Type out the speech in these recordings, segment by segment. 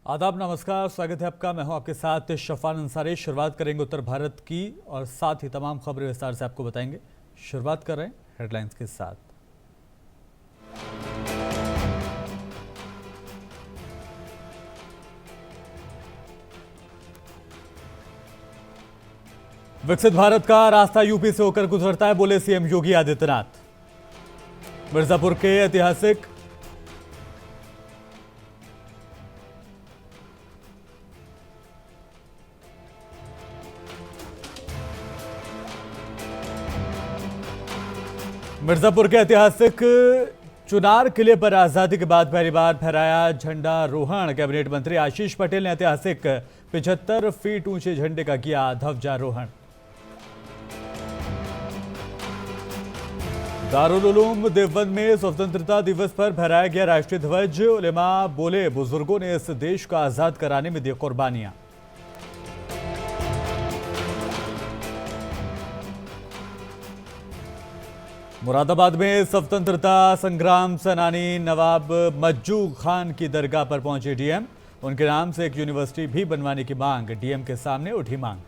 आदाब, नमस्कार, स्वागत है आपका। मैं हूं आपके साथ शफान अंसारी। शुरुआत करेंगे उत्तर भारत की और साथ ही तमाम खबरें विस्तार से आपको बताएंगे। शुरुआत कर रहे हैं हेडलाइंस के साथ। विकसित भारत का रास्ता यूपी से होकर गुजरता है, बोले सीएम योगी आदित्यनाथ। मिर्जापुर के ऐतिहासिक चुनार किले पर आजादी के बाद पहली बार फहराया झंडा रोहण। कैबिनेट मंत्री आशीष पटेल ने ऐतिहासिक 75 फीट ऊंचे झंडे का किया ध्वजारोहण। दारुल उलूम देवबंद में स्वतंत्रता दिवस पर फहराया गया राष्ट्रीय ध्वज। उलेमा बोले, बुजुर्गों ने इस देश को आजाद कराने में दी कुर्बानियां। मुरादाबाद में स्वतंत्रता संग्राम सेनानी नवाब मज्जू खान की दरगाह पर पहुंचे डीएम। उनके नाम से एक यूनिवर्सिटी भी बनवाने की मांग, डीएम के सामने उठी मांग।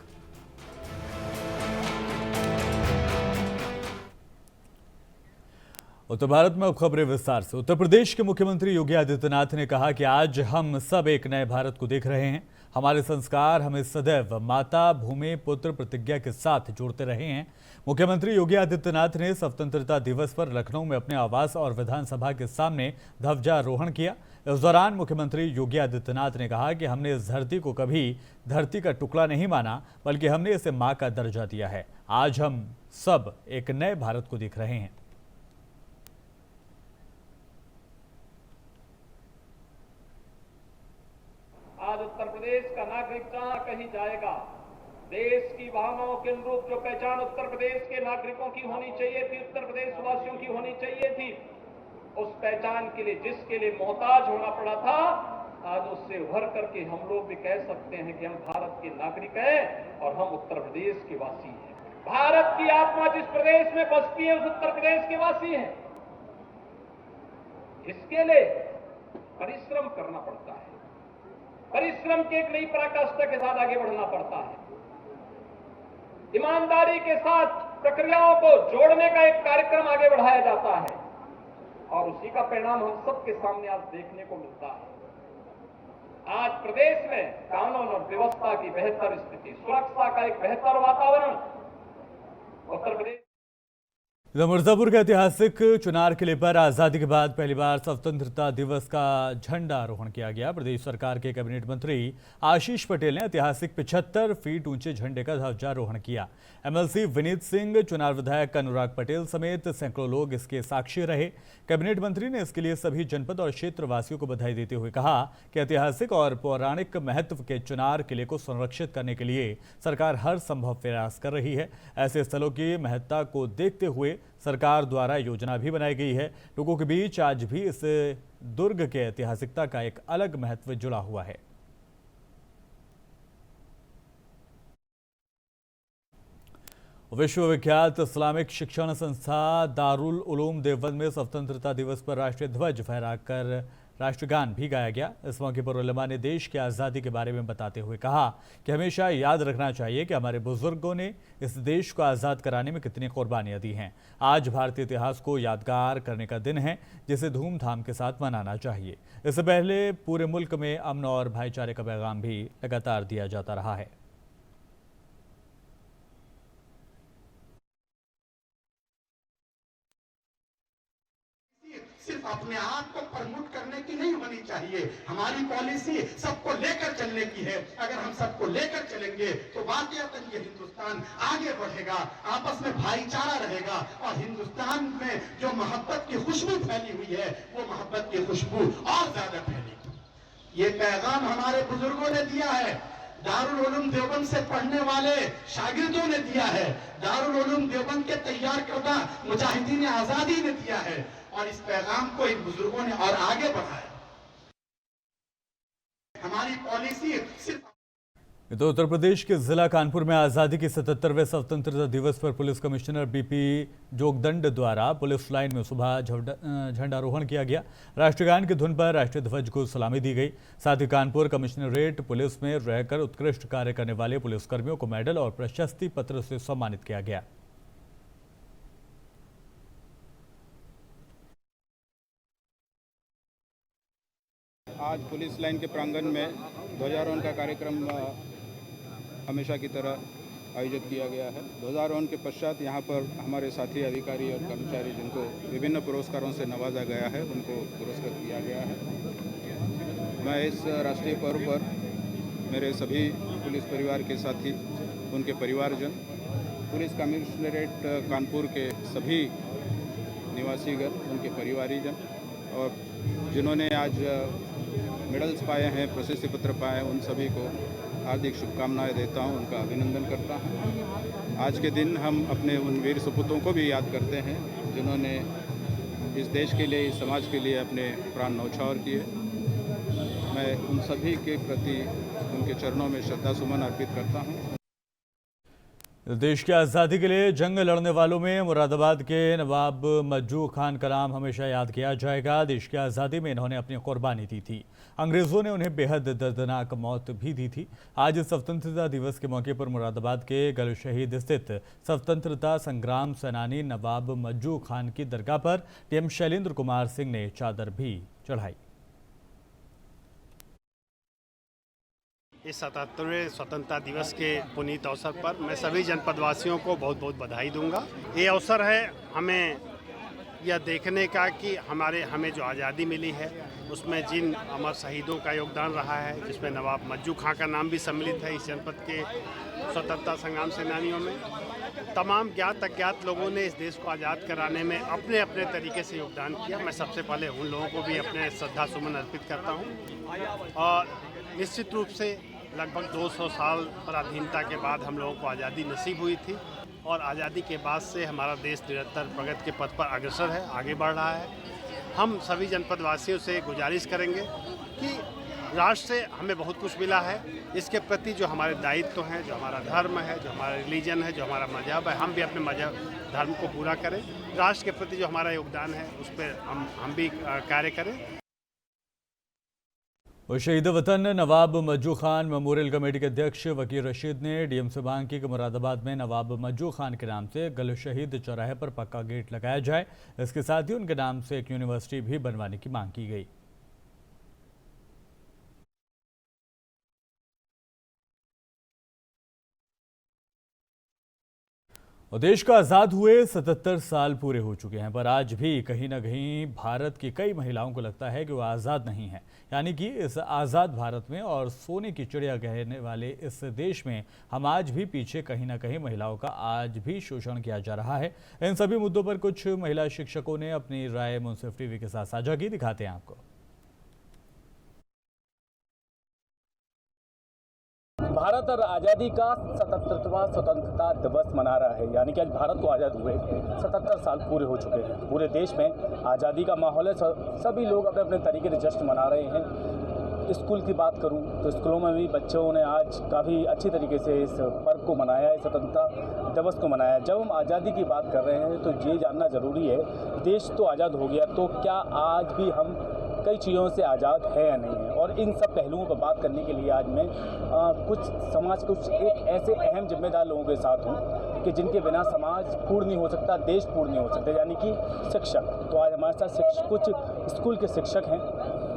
उत्तर भारत में अब खबरें विस्तार से। उत्तर प्रदेश के मुख्यमंत्री योगी आदित्यनाथ ने कहा कि आज हम सब एक नए भारत को देख रहे हैं। हमारे संस्कार हमें सदैव माता भूमि पुत्र प्रतिज्ञा के साथ जोड़ते रहे हैं। मुख्यमंत्री योगी आदित्यनाथ ने स्वतंत्रता दिवस पर लखनऊ में अपने आवास और विधानसभा के सामने ध्वजारोहण किया। इस दौरान मुख्यमंत्री योगी आदित्यनाथ ने कहा कि हमने इस धरती को कभी धरती का टुकड़ा नहीं माना, बल्कि हमने इसे मां का दर्जा दिया है। आज हम सब एक नए भारत को देख रहे हैं। आज उत्तर प्रदेश का नागरिक जहां कहीं जाएगा, देश की भावनाओं के अनुरूप जो पहचान उत्तर प्रदेश के नागरिकों की होनी चाहिए थी, उत्तर प्रदेश वासियों की होनी चाहिए थी, उस पहचान के लिए जिसके लिए मोहताज होना पड़ा था, आज उससे उभर करके हम लोग भी कह सकते हैं कि हम भारत के नागरिक हैं और हम उत्तर प्रदेश के वासी हैं। भारत की आत्मा जिस प्रदेश में बसती है उस उत्तर प्रदेश के वासी हैं। इसके लिए परिश्रम करना पड़ता है, परिश्रम के एक नई पराकाष्ठा के साथ आगे बढ़ना पड़ता है। ईमानदारी के साथ प्रक्रियाओं को जोड़ने का एक कार्यक्रम आगे बढ़ाया जाता है और उसी का परिणाम हम सबके सामने आज देखने को मिलता है। आज प्रदेश में कानून और व्यवस्था की बेहतर स्थिति, सुरक्षा का एक बेहतर वातावरण उत्तर प्रदेश। मिर्जापुर के ऐतिहासिक चुनार किले पर आजादी के बाद पहली बार स्वतंत्रता दिवस का झंडा आरोहण किया गया। प्रदेश सरकार के कैबिनेट मंत्री आशीष पटेल ने ऐतिहासिक 75 फीट ऊंचे झंडे का ध्वजारोहण किया। एमएलसी विनीत सिंह, चुनार विधायक अनुराग पटेल समेत सैकड़ों लोग इसके साक्षी रहे। कैबिनेट मंत्री ने इसके लिए सभी जनपद और क्षेत्र वासियों को बधाई देते हुए कहा कि ऐतिहासिक और पौराणिक महत्व के चुनार किले को संरक्षित करने के लिए सरकार हर संभव प्रयास कर रही है। ऐसे स्थलों की महत्ता को देखते हुए सरकार द्वारा योजना भी बनाई गई है। लोगों के बीच आज भी इस दुर्ग के ऐतिहासिकता का एक अलग महत्व जुड़ा हुआ है। विश्वविख्यात इस्लामिक शिक्षण संस्था दारुल उलूम देवबंद में स्वतंत्रता दिवस पर राष्ट्रीय ध्वज फहराकर राष्ट्रगान भी गाया गया। इस मौके पर उलमा ने देश की आज़ादी के बारे में बताते हुए कहा कि हमेशा याद रखना चाहिए कि हमारे बुजुर्गों ने इस देश को आज़ाद कराने में कितनी कुर्बानियां दी हैं। आज भारतीय इतिहास को यादगार करने का दिन है, जिसे धूमधाम के साथ मनाना चाहिए। इससे पहले पूरे मुल्क में अमन और भाईचारे का पैगाम भी लगातार दिया जाता रहा है। सिर्फ अपने आप को प्रमोट करने की नहीं होनी चाहिए। हमारी पॉलिसी सबको लेकर चलने की है। अगर हम सबको लेकर चलेंगे तो वाकईतन ये हिंदुस्तान आगे बढ़ेगा, आपस में भाईचारा रहेगा और हिंदुस्तान में जो मोहब्बत की खुशबू फैली हुई है वो मोहब्बत की खुशबू और ज्यादा फैलेगी। ये पैगाम हमारे बुजुर्गों ने दिया है, दारुल उलूम देवबंद से पढ़ने वाले शागिर्दों ने दिया है, दारुल उलूम देवबंद के तैयार करदा मुजाहिदीन आजादी ने दिया है और इस पैगाम को इन बुजुर्गों ने और आगे बढ़ाया। हमारी पॉलिसी सिर्फ तो उत्तर प्रदेश के जिला कानपुर में आज़ादी के 77वें स्वतंत्रता दिवस पर पुलिस कमिश्नर बीपी जोगदंड द्वारा पुलिस लाइन में सुबह झंडारोहण किया गया। राष्ट्रगान की धुन पर राष्ट्रीय ध्वज को सलामी दी गई। साथ ही कानपुर कमिश्नरेट पुलिस में रहकर उत्कृष्ट कार्य करने वाले पुलिसकर्मियों को मेडल और प्रशस्ति पत्र से सम्मानित किया गया। आज पुलिस लाइन के प्रांगण में ध्वजारोहण का कार्यक्रम हमेशा की तरह आयोजित किया गया है। ध्वजारोहण के पश्चात यहाँ पर हमारे साथी अधिकारी और कर्मचारी जिनको विभिन्न पुरस्कारों से नवाजा गया है उनको पुरस्कृत किया गया है। मैं इस राष्ट्रीय पर्व पर मेरे सभी पुलिस परिवार के साथी, उनके परिवारजन, पुलिस कमिश्नरेट कानपुर के सभी निवासीगण, उनके परिवारीजन और जिन्होंने आज मेडल्स पाए हैं, प्रशस्ति पत्र पाए हैं, उन सभी को हार्दिक शुभकामनाएं देता हूं, उनका अभिनंदन करता हूं। आज के दिन हम अपने उन वीर सपूतों को भी याद करते हैं जिन्होंने इस देश के लिए, इस समाज के लिए अपने प्राण न्यौछावर किए। मैं उन सभी के प्रति उनके चरणों में श्रद्धा सुमन अर्पित करता हूं। देश की आज़ादी के लिए जंग लड़ने वालों में मुरादाबाद के नवाब मज्जू खान का नाम हमेशा याद किया जाएगा। देश की आज़ादी में इन्होंने अपनी कुर्बानी दी थी। अंग्रेज़ों ने उन्हें बेहद दर्दनाक मौत भी दी थी। आज स्वतंत्रता दिवस के मौके पर मुरादाबाद के गल शहीद स्थित स्वतंत्रता संग्राम सेनानी नवाब मज्जू खान की दरगाह पर टीएम शैलेंद्र कुमार सिंह ने चादर भी चढ़ाई। इस 77वें स्वतंत्रता दिवस के पुनीत अवसर पर मैं सभी जनपदवासियों को बहुत बहुत बधाई दूंगा। ये अवसर है हमें यह देखने का कि हमें जो आज़ादी मिली है उसमें जिन अमर शहीदों का योगदान रहा है, जिसमें नवाब मज्जू खां का नाम भी सम्मिलित है इस जनपद के स्वतंत्रता संग्राम सेनानियों में। तमाम ज्ञात अज्ञात लोगों ने इस देश को आज़ाद कराने में अपने अपने तरीके से योगदान किया। मैं सबसे पहले उन लोगों को भी अपने श्रद्धा सुमन अर्पित करता हूँ। और निश्चित रूप से लगभग 200 साल पराधीनता के बाद हम लोगों को आज़ादी नसीब हुई थी और आज़ादी के बाद से हमारा देश निरंतर प्रगति के पथ पर अग्रसर है, आगे बढ़ रहा है। हम सभी जनपदवासियों से गुजारिश करेंगे कि राष्ट्र से हमें बहुत कुछ मिला है, इसके प्रति जो हमारे दायित्व हैं, जो हमारा धर्म है, जो हमारा रिलीजन है, जो हमारा मजहब है, हम भी अपने मजहब धर्म को पूरा करें। राष्ट्र के प्रति जो हमारा योगदान है उस पर हम भी कार्य करें। और शहीद वतन नवाब मज्जू खान मेमोरियल कमेटी के अध्यक्ष वकील रशीद ने डीएम से मांग की कि मुरादाबाद में नवाब मज्जू खान के नाम से गल शहीद चौराहे पर पक्का गेट लगाया जाए। इसके साथ ही उनके नाम से एक यूनिवर्सिटी भी बनवाने की मांग की गई। और देश को आज़ाद हुए 77 साल पूरे हो चुके हैं, पर आज भी कहीं ना कहीं भारत की कई महिलाओं को लगता है कि वो आज़ाद नहीं है। यानी कि इस आज़ाद भारत में और सोने की चिड़िया कहने वाले इस देश में हम आज भी पीछे कहीं ना कहीं महिलाओं का आज भी शोषण किया जा रहा है। इन सभी मुद्दों पर कुछ महिला शिक्षकों ने अपनी राय मुंसिफ टीवी के साथ साझा की। दिखाते हैं आपको। भारत और आज़ादी का 77वां स्वतंत्रता दिवस मना रहा है। यानी कि आज भारत को आज़ाद हुए 77 साल पूरे हो चुके हैं। पूरे देश में आज़ादी का माहौल है, सभी लोग अपने अपने तरीके से जश्न मना रहे हैं। स्कूल की बात करूं तो स्कूलों में भी बच्चों ने आज काफ़ी अच्छी तरीके से इस पर्व को मनाया है, स्वतंत्रता दिवस को मनाया। जब हम आज़ादी की बात कर रहे हैं तो ये जानना ज़रूरी है, देश तो आज़ाद हो गया, तो क्या आज भी हम कई चीज़ों से आज़ाद है या नहीं है। और इन सब पहलुओं पर बात करने के लिए आज मैं कुछ एक ऐसे अहम जिम्मेदार लोगों के साथ हूँ कि जिनके बिना समाज पूर्ण नहीं हो सकता, देश पूर्ण नहीं हो सकता, यानी कि शिक्षक। तो आज हमारे साथ कुछ स्कूल के शिक्षक हैं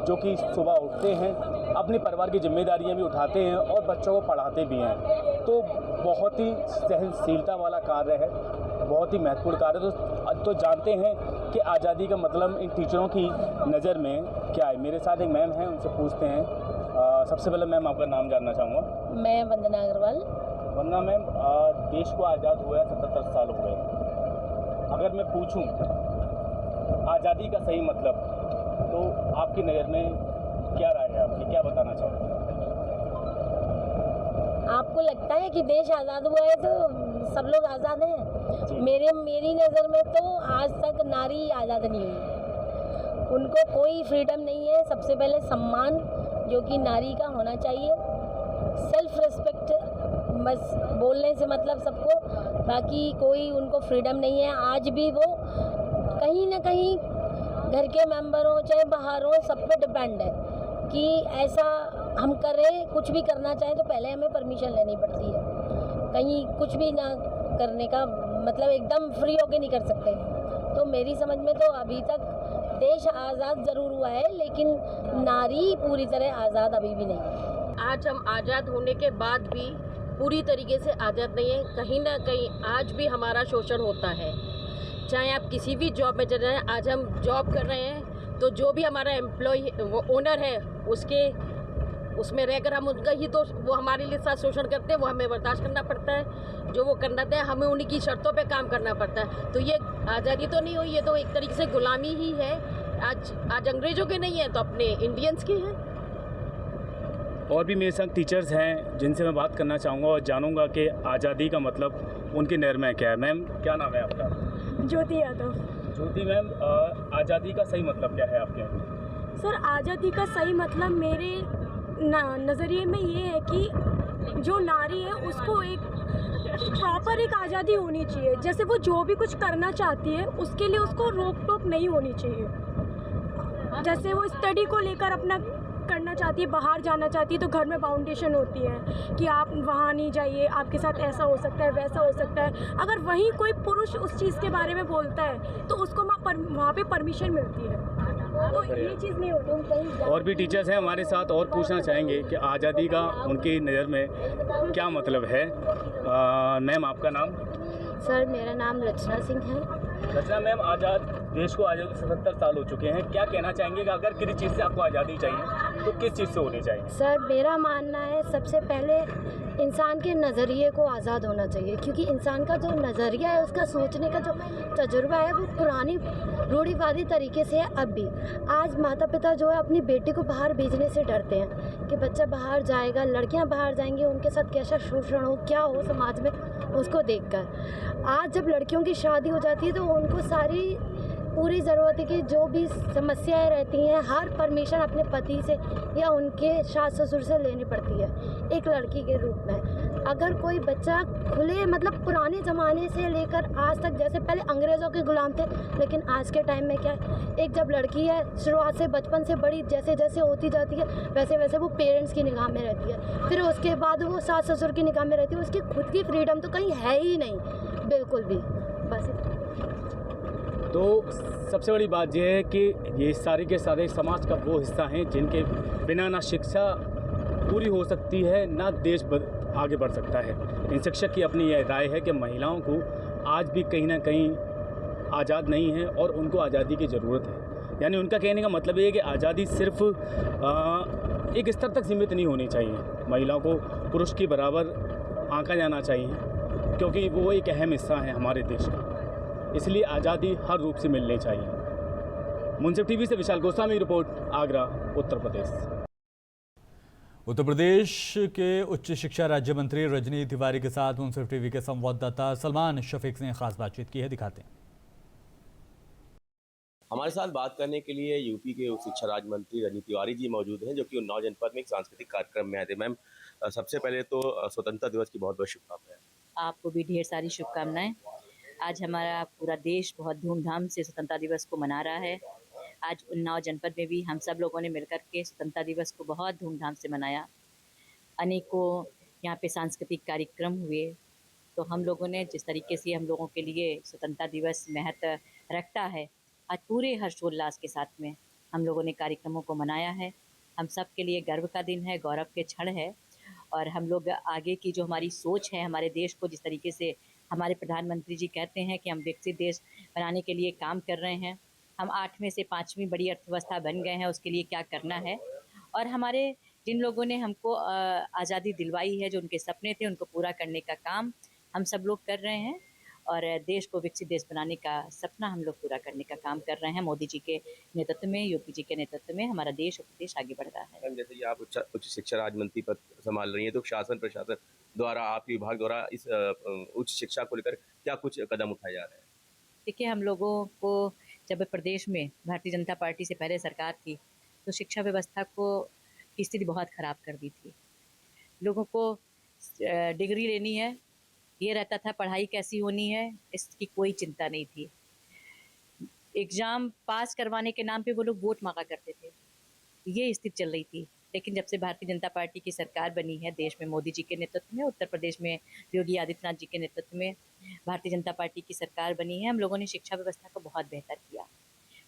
जो कि सुबह उठते हैं, अपने परिवार की जिम्मेदारियां भी उठाते हैं और बच्चों को पढ़ाते भी हैं। तो बहुत ही सहनशीलता वाला कार्य है, बहुत ही महत्वपूर्ण कार्य। तो जानते हैं कि आज़ादी का मतलब इन टीचरों की नज़र में क्या है। मेरे साथ एक मैम हैं, उनसे पूछते हैं। सबसे पहले मैम आपका नाम जानना चाहूँगा। मैं वंदना अग्रवाल। वंदना मैम, देश को आज़ाद हुआ 77 साल हो गए। अगर मैं पूछूं आज़ादी का सही मतलब, तो आपकी नज़र में क्या राय है आपकी, क्या बताना चाहोगे? आपको लगता है कि देश आज़ाद हुआ है तो सब लोग आज़ाद हैं? मेरी नज़र में तो आज तक नारी आज़ाद नहीं हुई, उनको कोई फ्रीडम नहीं है। सबसे पहले सम्मान जो कि नारी का होना चाहिए, सेल्फ रिस्पेक्ट बस बोलने से मतलब सबको, बाकी कोई उनको फ्रीडम नहीं है। आज भी वो कहीं ना कहीं घर के मेंबर हो चाहे बाहर हो, सब पे डिपेंड है कि ऐसा हम करें। कुछ भी करना चाहें तो पहले हमें परमिशन लेनी पड़ती है, कहीं कुछ भी ना करने का मतलब एकदम फ्री होके नहीं कर सकते। तो मेरी समझ में तो अभी तक देश आज़ाद ज़रूर हुआ है, लेकिन नारी पूरी तरह आज़ाद अभी भी नहीं है। आज हम आज़ाद होने के बाद भी पूरी तरीके से आज़ाद नहीं है। कहीं ना कहीं आज भी हमारा शोषण होता है, चाहे आप किसी भी जॉब में चले जाएं। आज हम जॉब कर रहे हैं तो जो भी हमारा एम्प्लॉय वो ओनर है उसमें रहकर हम उनका ही तो वो हमारे लिए साथ शोषण करते हैं, वो हमें बर्दाश्त करना पड़ता है। जो वो करना है हमें उन्हीं की शर्तों पे काम करना पड़ता है। तो ये आज़ादी तो नहीं हुई, ये तो एक तरीके से गुलामी ही है। आज अंग्रेज़ों के नहीं है तो अपने इंडियंस की है। और भी मेरे संग टीचर्स हैं जिनसे मैं बात करना चाहूँगा और जानूँगा कि आज़ादी का मतलब उनके नज़र में क्या है। मैम, क्या नाम है आपका? ज्योति यादव। ज्योति मैम, आज़ादी का सही मतलब क्या है आपके यहाँ? सर, आज़ादी का सही मतलब मेरे नज़रिए में ये है कि जो नारी है उसको एक प्रॉपर एक आज़ादी होनी चाहिए। जैसे वो जो भी कुछ करना चाहती है उसके लिए उसको रोक टोक नहीं होनी चाहिए। जैसे वो स्टडी को लेकर अपना करना चाहती है, बाहर जाना चाहती है तो घर में बाउंडेशन होती है कि आप वहाँ नहीं जाइए, आपके साथ ऐसा हो सकता है वैसा हो सकता है। अगर वहीं कोई पुरुष उस चीज़ के बारे में बोलता है तो उसको वहाँ पे परमिशन मिलती है, तो ये चीज़ नहीं होती। और भी टीचर्स हैं हमारे साथ और पूछना चाहेंगे कि आज़ादी का उनकी नज़र में क्या मतलब है। मैम, आपका नाम? सर, मेरा नाम रचना सिंह है। रचना मैम, देश को आज़ादी 77 साल हो चुके हैं, क्या कहना चाहेंगे कि अगर किसी चीज़ से आपको आज़ादी चाहिए तो किस चीज़ से होनी चाहिए? सर, मेरा मानना है सबसे पहले इंसान के नज़रिए को आज़ाद होना चाहिए, क्योंकि इंसान का जो नज़रिया है, उसका सोचने का जो तजुर्बा है वो पुरानी रूढ़िवादी तरीके से है। अब भी आज माता पिता जो है अपनी बेटी को बाहर भेजने से डरते हैं कि बच्चा बाहर जाएगा, लड़कियां बाहर जाएंगी, उनके साथ कैसा शोषण हो, क्या हो समाज में, उसको देखकर आज जब लड़कियों की शादी हो जाती है तो उनको सारी पूरी ज़रूरत है कि जो भी समस्याएं रहती हैं हर परमिशन अपने पति से या उनके सास ससुर से लेनी पड़ती है एक लड़की के रूप में। अगर कोई बच्चा खुले मतलब पुराने ज़माने से लेकर आज तक, जैसे पहले अंग्रेज़ों के गुलाम थे, लेकिन आज के टाइम में क्या है, एक जब लड़की है शुरुआत से बचपन से बड़ी जैसे जैसे होती जाती है वैसे वैसे वो पेरेंट्स की निगाह में रहती है, फिर उसके बाद वो सास ससुर की निगाह में रहती है। उसकी खुद की फ्रीडम तो कहीं है ही नहीं बिल्कुल भी। बस तो सबसे बड़ी बात यह है कि ये सारे के सारे समाज का वो हिस्सा हैं जिनके बिना ना शिक्षा पूरी हो सकती है ना देश आगे बढ़ सकता है। इन शिक्षक की अपनी यह राय है कि महिलाओं को आज भी कहीं ना कहीं आज़ाद नहीं है और उनको आज़ादी की ज़रूरत है। यानी उनका कहने का मतलब ये है कि आज़ादी सिर्फ एक स्तर तक सीमित नहीं होनी चाहिए, महिलाओं को पुरुष के बराबर आंका जाना चाहिए, क्योंकि वो एक अहम हिस्सा है हमारे देश का। इसलिए आज़ादी हर रूप से मिलनी चाहिए। मुंसिफ टीवी से विशाल गोस्वामी रिपोर्ट, आगरा, उत्तर प्रदेश। उत्तर प्रदेश के उच्च शिक्षा राज्य मंत्री रजनी तिवारी के साथ मुंसिफ टीवी के संवाददाता सलमान शफीक ने खास बातचीत की है, दिखाते हैं। हमारे साथ बात करने के लिए यूपी के उच्च शिक्षा राज्य मंत्री रजनी तिवारी जी मौजूद हैं, जो कि उन्नाव जनपद में एक सांस्कृतिक कार्यक्रम में आए थे। मैम, सबसे पहले तो स्वतंत्रता दिवस की बहुत बहुत शुभकामनाएं। आपको भी ढेर सारी शुभकामनाएं। आज हमारा पूरा देश बहुत धूमधाम से स्वतंत्रता दिवस को मना रहा है। आज उन्नाव जनपद में भी हम सब लोगों ने मिलकर के स्वतंत्रता दिवस को बहुत धूमधाम से मनाया। अनेकों यहाँ पे सांस्कृतिक कार्यक्रम हुए। तो हम लोगों ने जिस तरीके से हम लोगों के लिए स्वतंत्रता दिवस महत्व रखता है, आज पूरे हर्षोल्लास के साथ में हम लोगों ने कार्यक्रमों को मनाया है। हम सब के लिए गर्व का दिन है, गौरव के क्षण है। और हम लोग आगे की जो हमारी सोच है, हमारे देश को जिस तरीके से हमारे प्रधानमंत्री जी कहते हैं कि हम विकसित देश बनाने के लिए काम कर रहे हैं, हम 8वें से 5वीं बड़ी अर्थव्यवस्था बन गए हैं, उसके लिए क्या करना है। और हमारे जिन लोगों ने हमको आज़ादी दिलवाई है, जो उनके सपने थे, उनको पूरा करने का काम हम सब लोग कर रहे हैं। और देश को विकसित देश बनाने का सपना हम लोग पूरा करने का काम कर रहे हैं। मोदी जी के नेतृत्व में, योगी जी के नेतृत्व में हमारा देश और प्रदेश आगे बढ़ रहा है। जैसे कि आप उच्च शिक्षा राज्य मंत्री पद संभाल रही हैं, तो शासन प्रशासन द्वारा, आपके विभाग द्वारा इस उच्च शिक्षा को लेकर क्या कुछ कदम उठाए जा रहे हैं? देखिए, हम लोगों को जब प्रदेश में भारतीय जनता पार्टी से पहले सरकार थी तो शिक्षा व्यवस्था को की स्थिति बहुत ख़राब कर दी थी। लोगों को डिग्री लेनी है, ये रहता था पढ़ाई कैसी होनी है, इसकी कोई चिंता नहीं थी। एग्ज़ाम पास करवाने के नाम पे वो लोग वोट मांगा करते थे, ये स्थिति चल रही थी। लेकिन जब से भारतीय जनता पार्टी की सरकार बनी है देश में, मोदी जी के नेतृत्व में, उत्तर प्रदेश में योगी आदित्यनाथ जी के नेतृत्व में भारतीय जनता पार्टी की सरकार बनी है, हम लोगों ने शिक्षा व्यवस्था को बहुत बेहतर किया।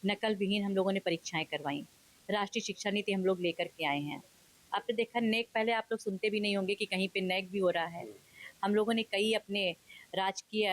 नकल विहीन हम लोगों ने परीक्षाएं करवाई, राष्ट्रीय शिक्षा नीति हम लोग लेकर के आए हैं। आपने देखा नेक, पहले आप लोग सुनते भी नहीं होंगे कि कहीं पे नेक भी हो रहा है। हम लोगों ने कई अपने राजकीय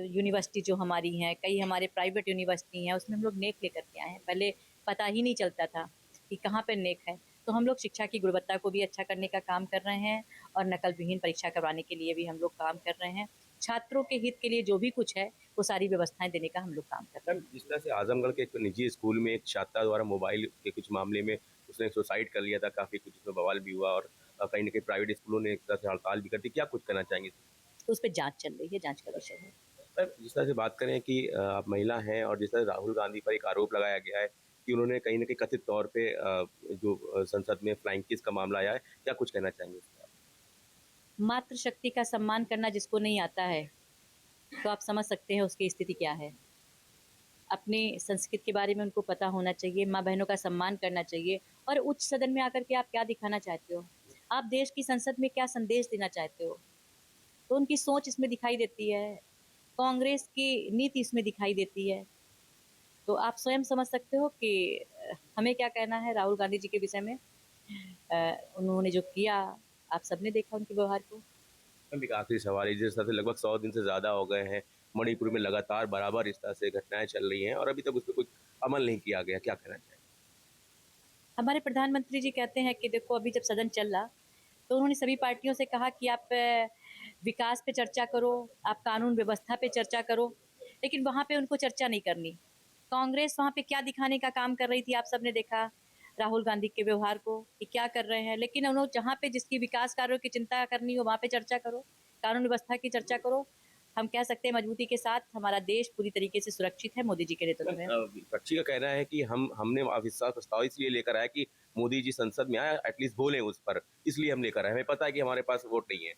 यूनिवर्सिटी जो हमारी हैं, कई हमारे प्राइवेट यूनिवर्सिटी हैं, उसमें हम लोग नेक लेकर के आए हैं। पहले पता ही नहीं चलता था कि कहाँ पे नेक है। तो हम लोग शिक्षा की गुणवत्ता को भी अच्छा करने का काम कर रहे हैं और नकल विहीन परीक्षा करवाने के लिए भी हम लोग काम कर रहे हैं। छात्रों के हित के लिए जो भी कुछ है वो सारी व्यवस्थाएं देने का हम लोग काम कर रहे हैं। जिस तरह से आजमगढ़ के एक निजी स्कूल में एक छात्रा द्वारा मोबाइल के कुछ मामले में उसने सुसाइड कर लिया था, काफ़ी कुछ उसमें बवाल भी हुआ और कहीं ना कहीं प्राइवेट स्कूलों ने एक तरह से हड़ताल भी कर दी, क्या कुछ करना चाहेंगे? तो उस पर जाँच चल रही है, जाँच का विषय है। सर, जिस तरह से बात करें कि आप महिला हैं और जिस तरह राहुल गांधी पर एक आरोप लगाया गया है कि उन्होंने कहीं ना कहीं कथित तौर पे जो संसद में फ्लाइंग किस का मामला आया है, क्या कुछ कहना चाहेंगे इस पर? मातृशक्ति का सम्मान करना जिसको नहीं आता है तो आप समझ सकते हैं उसकी स्थिति क्या है। अपनी संस्कृति के बारे में उनको पता होना चाहिए, माँ बहनों का सम्मान करना चाहिए। और उच्च सदन में आकर के आप क्या दिखाना चाहते हो, आप देश की संसद में क्या संदेश देना चाहते हो, तो उनकी सोच इसमें दिखाई देती है, कांग्रेस की नीति इसमें दिखाई देती है। तो आप स्वयं समझ सकते हो कि हमें क्या कहना है राहुल गांधी जी के विषय में। उन्होंने जो किया आप सबने देखा उनके व्यवहार को। एक आखिरी सवाल है, जिस तरह से लगभग 100 दिन से ज़्यादा हो गए हैं, मणिपुर में लगातार बराबर इस तरह से घटनाएं चल रही हैं और अभी तक उस पर कुछ अमल नहीं किया गया, क्या कहना चाहिए? हमारे प्रधानमंत्री जी कहते हैं कि देखो अभी जब सदन चल रहा तो उन्होंने सभी पार्टियों से कहा कि आप विकास पे चर्चा करो, आप कानून व्यवस्था पे चर्चा करो, लेकिन वहाँ पे उनको चर्चा नहीं करनी। कांग्रेस वहाँ पे क्या दिखाने का काम कर रही थी, आप सबने देखा राहुल गांधी के व्यवहार को कि क्या कर रहे हैं। लेकिन उन्होंने जहाँ पे जिसकी विकास कार्यों की चिंता करनी हो वहाँ पे चर्चा करो, कानून व्यवस्था की चर्चा करो। हम कह सकते हैं मजबूती के साथ हमारा देश पूरी तरीके से सुरक्षित है मोदी जी के नेतृत्व में। विपक्षी का कहना है कि हमने अविश्वास प्रस्ताव इसलिए लेकर आया कि मोदी जी संसद में आए, एटलीस्ट बोले उस पर, इसलिए हम लेकर आए। हमें पता है कि हमारे पास वोट नहीं है।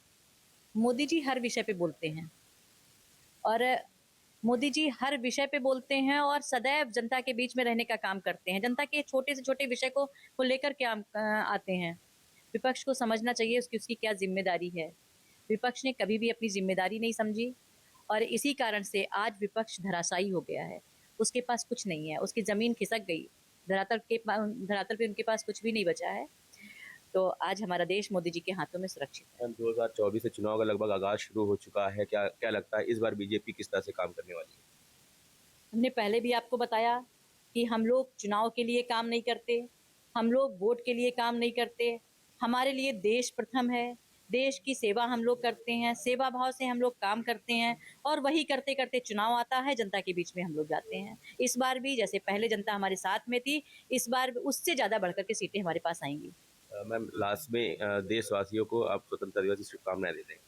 मोदी जी हर विषय पे बोलते हैं और मोदी जी हर विषय पे बोलते हैं और सदैव जनता के बीच में रहने का काम करते हैं। जनता के छोटे से छोटे विषय को लेकर के आते हैं। विपक्ष को समझना चाहिए उसकी क्या जिम्मेदारी है। विपक्ष ने कभी भी अपनी जिम्मेदारी नहीं समझी और इसी कारण से आज विपक्ष धराशायी हो गया है। उसके पास कुछ नहीं है, उसकी ज़मीन खिसक गई, धरातल पे उनके पास कुछ भी नहीं बचा है। तो आज हमारा देश मोदी जी के हाथों में सुरक्षित है। 2024 से चुनाव का लगभग आगाज शुरू हो चुका है, क्या क्या लगता है इस बार बीजेपी किस तरह से काम करने वाली है? हमने पहले भी आपको बताया कि हम लोग चुनाव के लिए काम नहीं करते, हम लोग वोट के लिए काम नहीं करते। हमारे लिए देश प्रथम है, देश की सेवा हम लोग करते हैं, सेवा भाव से हम लोग काम करते हैं और वही करते करते चुनाव आता है, जनता के बीच में हम लोग जाते हैं। इस बार भी जैसे पहले जनता हमारे साथ में थी, इस बार उससे ज़्यादा बढ़कर के सीटें हमारे पास आएंगी। मैम, लास्ट में देशवासियों को आप स्वतंत्रता दिवस की शुभकामनाएं देते हैं।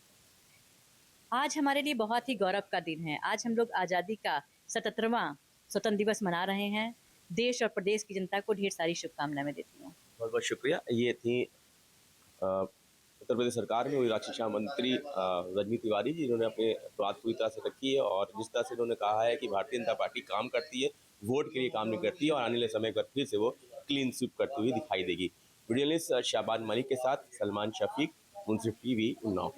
आज हमारे लिए बहुत ही गौरव का दिन है। आज हम लोग आज़ादी का 77वां स्वतंत्र दिवस मना रहे हैं। देश और प्रदेश की जनता को ढेर सारी शुभकामनाएं मैं देती हूँ। बहुत बहुत शुक्रिया। ये थी उत्तर प्रदेश सरकार में हुई राज्य शिक्षा मंत्री रजनी तिवारी जी, जिन्होंने अपने बात पूरी तरह से रखी है और जिस तरह से उन्होंने कहा है कि भारतीय जनता पार्टी काम करती है, वोट के लिए काम नहीं करती है और आने वाले समय पर फिर से वो क्लीन स्वीप करती हुई दिखाई देगी। वीडियो जर्नलिस्ट शाबान मलिक के साथ सलमान शफीक, मुंसिफ टीवी, उन्नाव।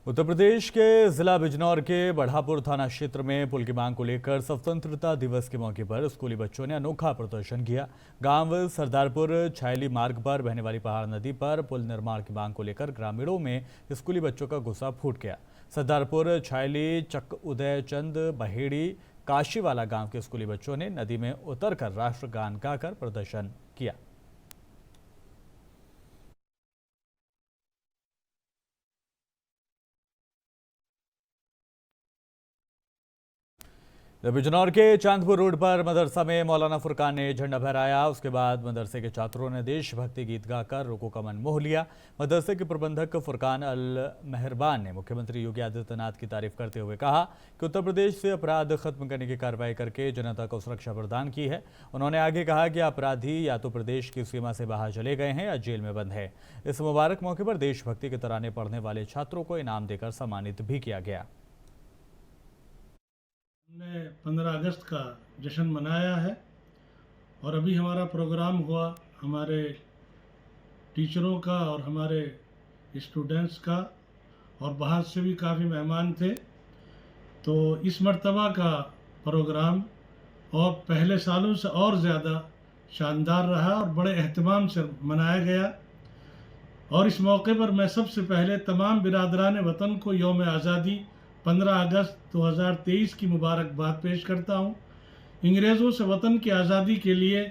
उत्तर प्रदेश के जिला बिजनौर के बढ़ापुर थाना क्षेत्र में पुल की मांग को लेकर स्वतंत्रता दिवस के मौके पर स्कूली बच्चों ने अनोखा प्रदर्शन किया। गांव सरदारपुर छायली मार्ग पर बहने वाली पहाड़ नदी पर पुल निर्माण की मांग को लेकर ग्रामीणों में स्कूली बच्चों का गुस्सा फूट गया। सरदारपुर छायली चक उदयचंद बहेड़ी काशीवाला गांव के स्कूली बच्चों ने नदी में उतरकर राष्ट्रगान गाकर प्रदर्शन किया। बिजनौर के चांदपुर रोड पर मदरसा में मौलाना फुरकान ने झंडा फहराया। उसके बाद मदरसे के छात्रों ने देशभक्ति गीत गाकर लोगों का मन मोह लिया। मदरसे के प्रबंधक फुरकान अल मेहरबान ने मुख्यमंत्री योगी आदित्यनाथ की तारीफ करते हुए कहा कि उत्तर प्रदेश से अपराध खत्म करने की कार्रवाई करके जनता को सुरक्षा प्रदान की है। उन्होंने आगे कहा कि अपराधी या तो प्रदेश की सीमा से बाहर चले गए हैं या जेल में बंद है। इस मुबारक मौके पर देशभक्ति के तराने पढ़ने वाले छात्रों को इनाम देकर सम्मानित भी किया गया। हमने 15 अगस्त का जश्न मनाया है और अभी हमारा प्रोग्राम हुआ हमारे टीचरों का और हमारे स्टूडेंट्स का, और बाहर से भी काफ़ी मेहमान थे। तो इस मर्तबा का प्रोग्राम और पहले सालों से और ज़्यादा शानदार रहा और बड़े एहतमाम से मनाया गया। और इस मौके पर मैं सबसे पहले तमाम बिरादरान वतन को यौम आज़ादी 15 अगस्त 2023 की मुबारकबाद पेश करता हूँ। अंग्रेज़ों से वतन की आज़ादी के लिए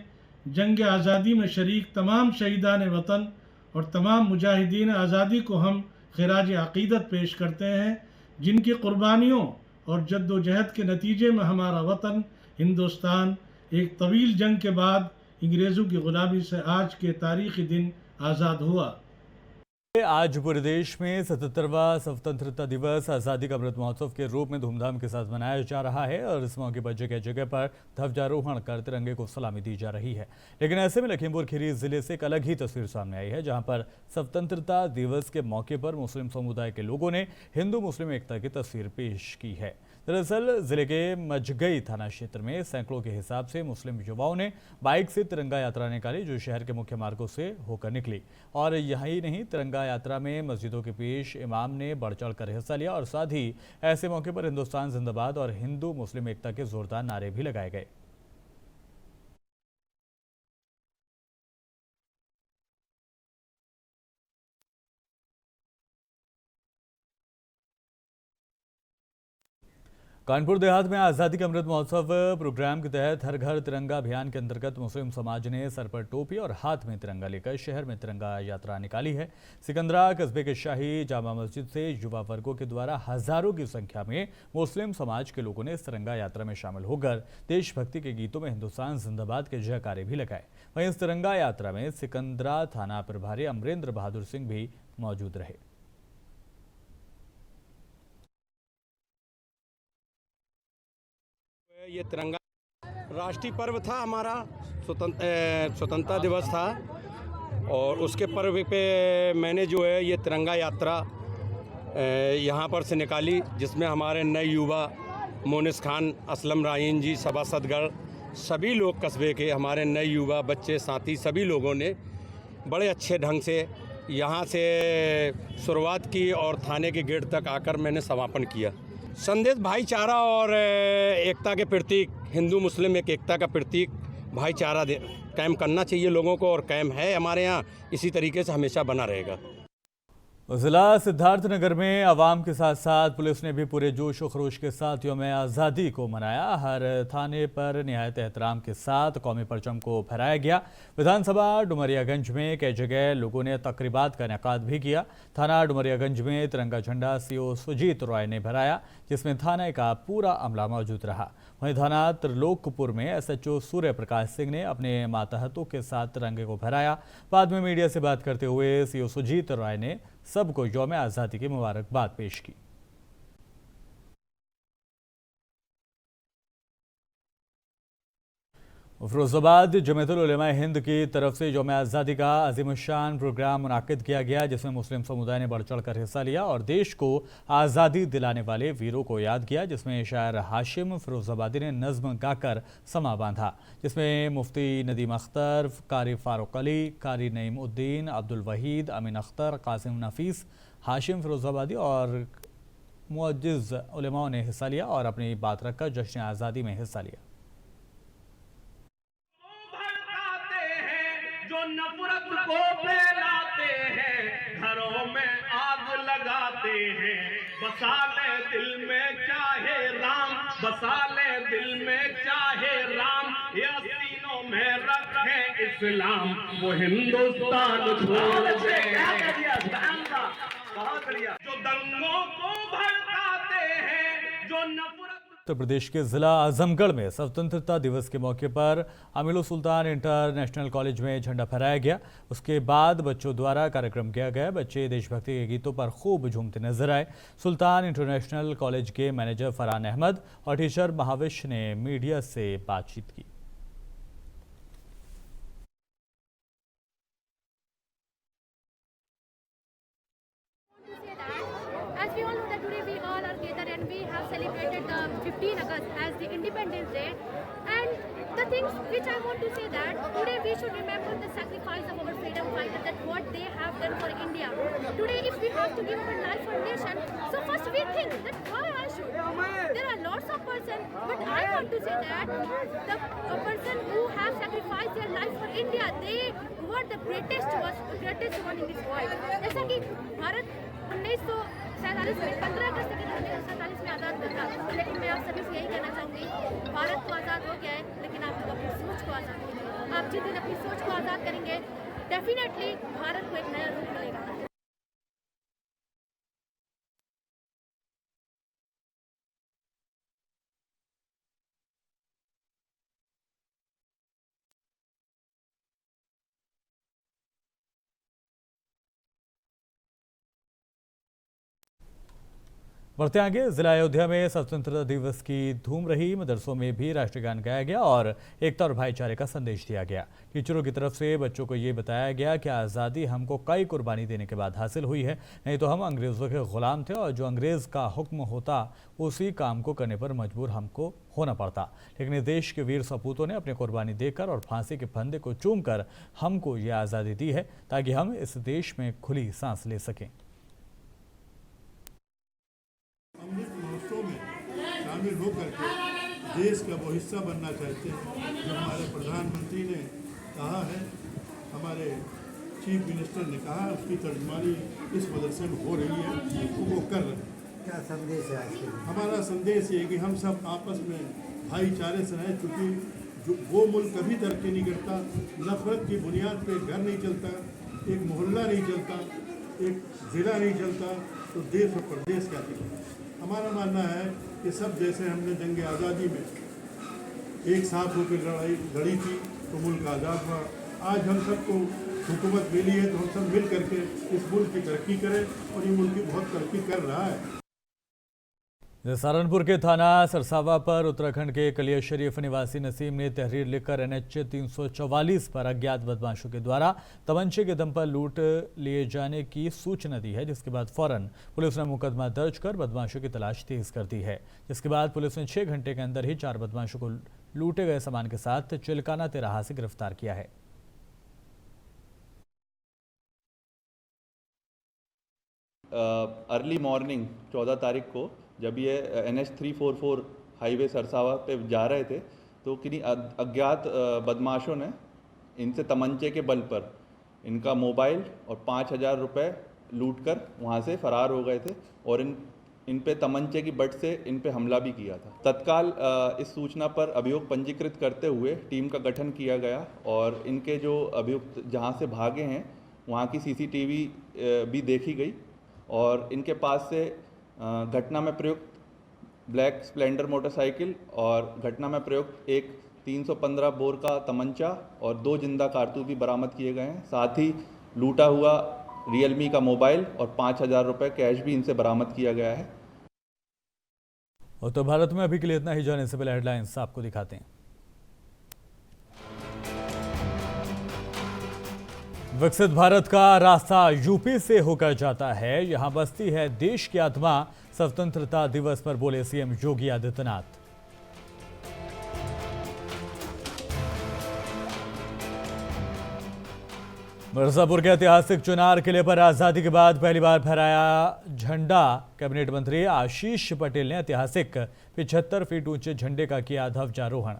जंग आज़ादी में शरीक तमाम शहीदान वतन और तमाम मुजाहिदीन आज़ादी को हम खिराज अक़ीदत पेश करते हैं, जिनकी क़ुरबानियों और जद्दोजहद के नतीजे में हमारा वतन हिंदुस्तान एक तवील जंग के बाद अंग्रेज़ों की ग़ुलामी से आज के तारीख़ी दिन आज़ाद हुआ। आज पूरे देश में 77वां स्वतंत्रता दिवस आज़ादी का अमृत महोत्सव के रूप में धूमधाम के साथ मनाया जा रहा है और इस मौके पर जगह जगह पर ध्वजारोहण कर तिरंगे को सलामी दी जा रही है। लेकिन ऐसे में लखीमपुर खीरी जिले से एक अलग ही तस्वीर सामने आई है, जहां पर स्वतंत्रता दिवस के मौके पर मुस्लिम समुदाय के लोगों ने हिंदू मुस्लिम एकता की तस्वीर पेश की है। दरअसल जिले के मजगई थाना क्षेत्र में सैकड़ों के हिसाब से मुस्लिम युवाओं ने बाइक से तिरंगा यात्रा निकाली, जो शहर के मुख्य मार्गों से होकर निकली। और यही नहीं, तिरंगा यात्रा में मस्जिदों के पेश इमाम ने बढ़ चढ़ कर हिस्सा लिया और साथ ही ऐसे मौके पर हिंदुस्तान जिंदाबाद और हिंदू मुस्लिम एकता के जोरदार नारे भी लगाए गए। कानपुर देहात में आज़ादी का अमृत महोत्सव प्रोग्राम के तहत हर घर तिरंगा अभियान के अंतर्गत मुस्लिम समाज ने सर पर टोपी और हाथ में तिरंगा लेकर शहर में तिरंगा यात्रा निकाली है। सिकंदरा कस्बे के शाही जामा मस्जिद से युवा वर्गों के द्वारा हजारों की संख्या में मुस्लिम समाज के लोगों ने इस तिरंगा यात्रा में शामिल होकर देशभक्ति के गीतों में हिंदुस्तान जिंदाबाद के जयकारे भी लगाए। वहीं इस तिरंगा यात्रा में सिकंदरा थाना प्रभारी अमरेंद्र बहादुर सिंह भी मौजूद रहे। ये तिरंगा राष्ट्रीय पर्व था हमारा, स्वतंत्रता दिवस था, और उसके पर्व पे मैंने जो है ये तिरंगा यात्रा यहाँ पर से निकाली, जिसमें हमारे नए युवा मोनिस खान, असलम राहीन जी, सबा सदगढ़, सभी लोग कस्बे के हमारे नए युवा बच्चे साथी सभी लोगों ने बड़े अच्छे ढंग से यहाँ से शुरुआत की और थाने के गेट तक आकर मैंने समापन किया। संदेश भाईचारा और एकता के प्रतीक, हिंदू मुस्लिम एक एकता का प्रतीक भाईचारा कायम करना चाहिए लोगों को, और कायम है हमारे यहाँ, इसी तरीके से हमेशा बना रहेगा। जिला सिद्धार्थनगर में आवाम के साथ साथ पुलिस ने भी पूरे जोश और खरोश के साथ यौम आज़ादी को मनाया। हर थाने पर निहायत एहतराम के साथ कौमी परचम को फहराया गया। विधानसभा डुमरियागंज में कई जगह लोगों ने तकरीबात का इनेकाद भी किया। थाना डुमरियागंज में तिरंगा झंडा सीओ सुजीत रॉय ने फहराया, जिसमें थाने का पूरा अमला मौजूद रहा। वहीं थाना त्रिलोकपुर में एसएचओ सूर्य प्रकाश सिंह ने अपने मातहतों के साथ तिरंगे को फहराया। बाद में मीडिया से बात करते हुए सीओ सुजीत रॉय ने सबको यौम आज़ादी की मुबारकबाद पेश की। फिरोजाबाद जमीयतुल उलमा हिंद की तरफ से यौम आज़ादी का अजीमुशान प्रोग्राम मुनाकिद किया गया, जिसमें मुस्लिम समुदाय ने बढ़ चढ़ कर हिस्सा लिया और देश को आज़ादी दिलाने वाले वीरों को याद किया, जिसमें शायर हाशिम फिरोजाबादी ने नज़्म गाकर समा बांधा, जिसमें मुफ्ती नदीम अख्तर, कारी फारूक अली, कारी नईमुद्दीन, अब्दुल वहीद, अमीन अख्तर, कासिम नफीस, हाशिम फिरोजाबादी और मुअज्जिज़ उलमाओं ने हिस्सा लिया और अपनी बात रखकर जश्न आज़ादी में हिस्सा लिया। जो नफरत को फैलाते हैं, घरों में आग लगाते हैं, बसा ले दिल में चाहे राम, बसा ले दिल में चाहे राम, या सीनों में रखे इस्लाम, वो हिंदुस्तान छोड़ दे। जो दंगों को भड़काते हैं, जो नफरत उत्तर प्रदेश के जिला आजमगढ़ में स्वतंत्रता दिवस के मौके पर अमीलो सुल्तान इंटरनेशनल कॉलेज में झंडा फहराया गया। उसके बाद बच्चों द्वारा कार्यक्रम किया गया। बच्चे देशभक्ति के गीतों पर खूब झूमते नजर आए। सुल्तान इंटरनेशनल कॉलेज के मैनेजर फरहान अहमद और टीचर महाविश ने मीडिया से बातचीत की। As we all know that today we all are gathered and we have celebrated 15 August as the Independence Day, and the things which I want to say that today we should remember the sacrifice of our freedom fighters, that what they have done for India. Today if we have to give our life for nation, so first we think that why I should. There are lots of persons, but I want to say that the person who have sacrificed their life for India, they were the greatest one in this world. जैसा कि भारत 1947 में 15 अगस्त के 1947 में आज़ाद हुआ था, लेकिन मैं आप सभी से यही कहना चाहूँगी, भारत तो आज़ाद हो गया है, लेकिन आप लोग अपनी सोच को आज़ाद कीजिए। आप जिस दिन अपनी सोच को आज़ाद करेंगे, डेफिनेटली भारत को एक नया रूप मिलेगा। बढ़ते आगे, जिला अयोध्या में स्वतंत्रता दिवस की धूम रही। मदरसों में भी राष्ट्रीय गान गाया गया और एकता और भाईचारे का संदेश दिया गया। टीचरों की तरफ से बच्चों को ये बताया गया कि आज़ादी हमको कई कुर्बानी देने के बाद हासिल हुई है, नहीं तो हम अंग्रेज़ों के गुलाम थे और जो अंग्रेज़ का हुक्म होता उसी काम को करने पर मजबूर हमको होना पड़ता। लेकिन इस देश के वीर सपूतों ने अपनी कुर्बानी देकर और फांसी के फंदे को चूम कर हमको ये आज़ादी दी है ताकि हम इस देश में खुली सांस ले सकें। अमृत महोत्सव में शामिल होकर के देश का वो हिस्सा बनना चाहते हैं जो हमारे प्रधानमंत्री ने कहा है, हमारे चीफ मिनिस्टर ने कहा, उसकी तर्जुमानी इस मदरसे में हो रही है, वो कर रहे हैं। क्या संदेश है आज के? हमारा संदेश ये कि हम सब आपस में भाईचारे से रहें, क्योंकि वो मुल्क कभी तरक्की नहीं करता, नफरत की बुनियाद पे घर नहीं चलता, एक मोहल्ला नहीं चलता, एक ज़िला नहीं चलता, तो देश और प्रदेश क्या चलता। हमारा मानना है कि सब जैसे हमने जंग आज़ादी में एक साथ होकर लड़ाई लड़ी थी तो मुल्क आज़ाद हुआ, आज हम सबको हुकूमत मिली है तो हम सब मिल करके इस मुल्क की तरक्की करें, और ये मुल्क की बहुत तरक्की कर रहा है। सहारनपुर के थाना सरसावा पर उत्तराखंड के कलिया शरीफ निवासी नसीम ने तहरीर लिखकर NH 344 पर अज्ञात बदमाशों के द्वारा तमंचे के दम पर लूट लिए जाने की सूचना दी है, जिसके बाद फौरन पुलिस ने मुकदमा दर्ज कर बदमाशों की तलाश तेज कर दी है। जिसके बाद पुलिस ने 6 घंटे के अंदर ही 4 बदमाशों को लूटे गए सामान के साथ चिलकाना तिराहा से गिरफ्तार किया है। अर्ली मॉर्निंग 14 तारीख को जब ये NH 344 हाईवे सरसावा पे जा रहे थे तो किन्हीं अज्ञात बदमाशों ने इनसे तमंचे के बल पर इनका मोबाइल और 5,000 रुपये लूट कर वहाँ से फरार हो गए थे और इन पे तमंचे की बट से इन पे हमला भी किया था। तत्काल इस सूचना पर अभियोग पंजीकृत करते हुए टीम का गठन किया गया और इनके जो अभियुक्त जहाँ से भागे हैं वहाँ की CCTV भी देखी गई और इनके पास से घटना में प्रयुक्त ब्लैक स्प्लेंडर मोटरसाइकिल और घटना में प्रयुक्त एक 315 बोर का तमंचा और 2 जिंदा कारतूस भी बरामद किए गए हैं। साथ ही लूटा हुआ रियलमी का मोबाइल और 5,000 रुपये कैश भी इनसे बरामद किया गया है। उत्तर भारत में अभी के लिए इतना ही। जाने से पहले हेडलाइंस आपको दिखाते हैं। विकसित भारत का रास्ता यूपी से होकर जाता है, यहां बसती है देश की आत्मा। स्वतंत्रता दिवस पर बोले सीएम योगी आदित्यनाथ। मिर्जापुर के ऐतिहासिक चुनार किले पर आजादी के बाद पहली बार फहराया झंडा। कैबिनेट मंत्री आशीष पटेल ने ऐतिहासिक 75 फीट ऊंचे झंडे का किया ध्वजारोहण।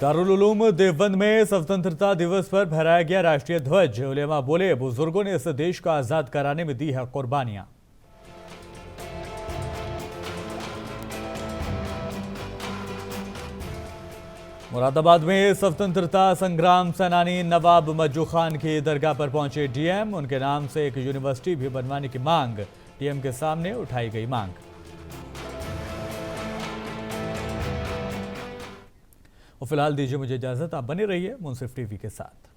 दारुल उलूम देवबंद में स्वतंत्रता दिवस पर फहराया गया राष्ट्रीय ध्वज। उलेमा बोले, बुजुर्गों ने इस देश को आजाद कराने में दी है कुर्बानियां। मुरादाबाद में स्वतंत्रता संग्राम सेनानी नवाब मज्जू खान की दरगाह पर पहुंचे डीएम। उनके नाम से एक यूनिवर्सिटी भी बनवाने की मांग पीएम के सामने उठाई गई मांग। और फिलहाल दीजिए मुझे इजाजत, आप बने रहिए मुंसिफ टीवी के साथ।